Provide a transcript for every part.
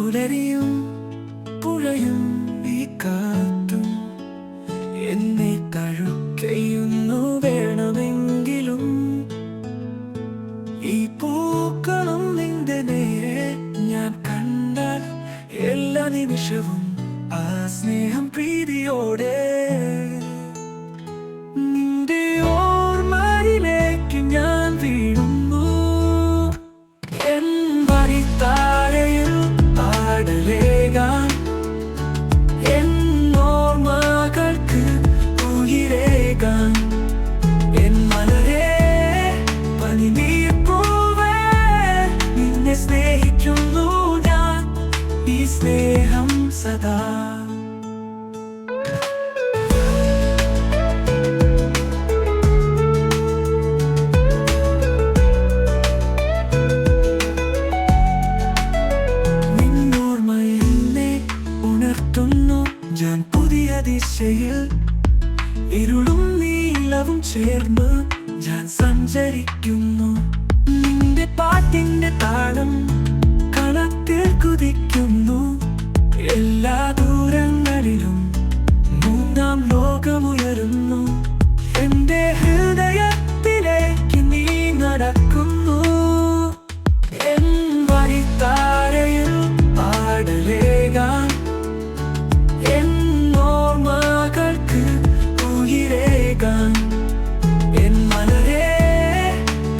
പുലരിയും പുഴയും ഈ കാറ്റും എന്നെ തഴുകയുന്നു. വേണമെങ്കിലും ഈ പൂക്കളും നിന്റെ നേരെ ഞാൻ കണ്ടാൽ എല്ലാ നിമിഷവും ആ സ്നേഹം പ്രീതിയോടെ നിന്റെ ഓർമ്മയിലേക്ക് ഞാൻ വീഴുന്നു. എൻ വഴിത്താരയിൽ പാടലേകാൻ എൻ ഓർമ്മകൾക്ക് ഉയിരേകാൻ എൻ മലരെ പനിനീർപ്പൂവേ നിന്നെ സ്നേഹിക്കുന്നു ഞാൻ ഈ സ്നേഹം സദാ. ഞാൻ പുതിയ ദിശയിൽ ഇരുളും നീലവും ചേർന്ന് ഞാൻ സഞ്ചരിക്കുന്നു. നിന്റെ പാട്ടിന്റെ താളം കളത്തിൽ കുതിക്കുന്നു. എല്ലാ ദൂരങ്ങളിലും മൂന്നാം ലോകമുയരുന്നു. എന്റെ ഹൃദയത്തിലേക്ക് നീ നടക്കുന്നു. എൻ വഴിത്താരയിൽ പാടലേകാൻ എൻ മലരെ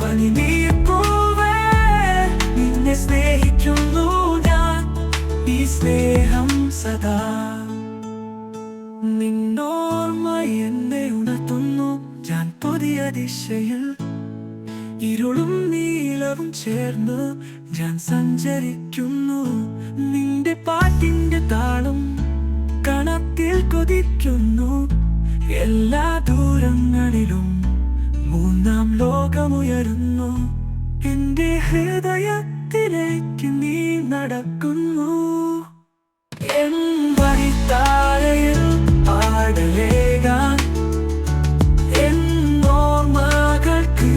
പനിനീർപ്പൂവേ നിന്നെ സ്നേഹിക്കുന്നു ഞാൻ ഈ സ്നേഹം സദാ. നിന്നോർമ്മ എന്നെ ഉണർത്തുന്നു. ഞാൻ പുതിയ ദിശയിൽ ഇരുളും നീലവും ചേർന്ന് ഞാൻ സഞ്ചരിക്കുന്നു. നിന്റെ പാട്ടിന്റെ താളം കണത്തിൽ കൊതിക്കുന്നു. എല്ലാ ദൂരങ്ങളിലും മൂന്നാം ലോകമുയരുന്നു. എന്റെ ഹൃദയത്തിലേക്ക് നീ നടക്കുന്നു. എൻ വഴിത്താരയിൽ പാടലേകാൻ എൻ ഓർമ്മകൾക്ക്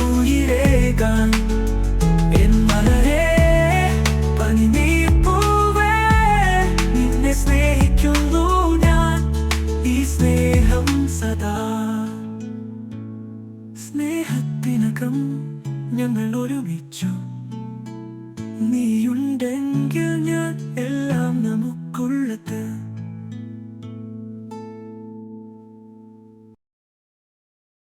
ഉയിരേകാൻ എൻ മലരെ പനിനീർപ്പൂവേ നിന്നെ സ്നേഹിക്കുന്നു ഞാൻ ഈ സ്നേഹം സദാ. സ്നേഹത്തിനകം ഞങ്ങൾ ഒരുമിച്ചു.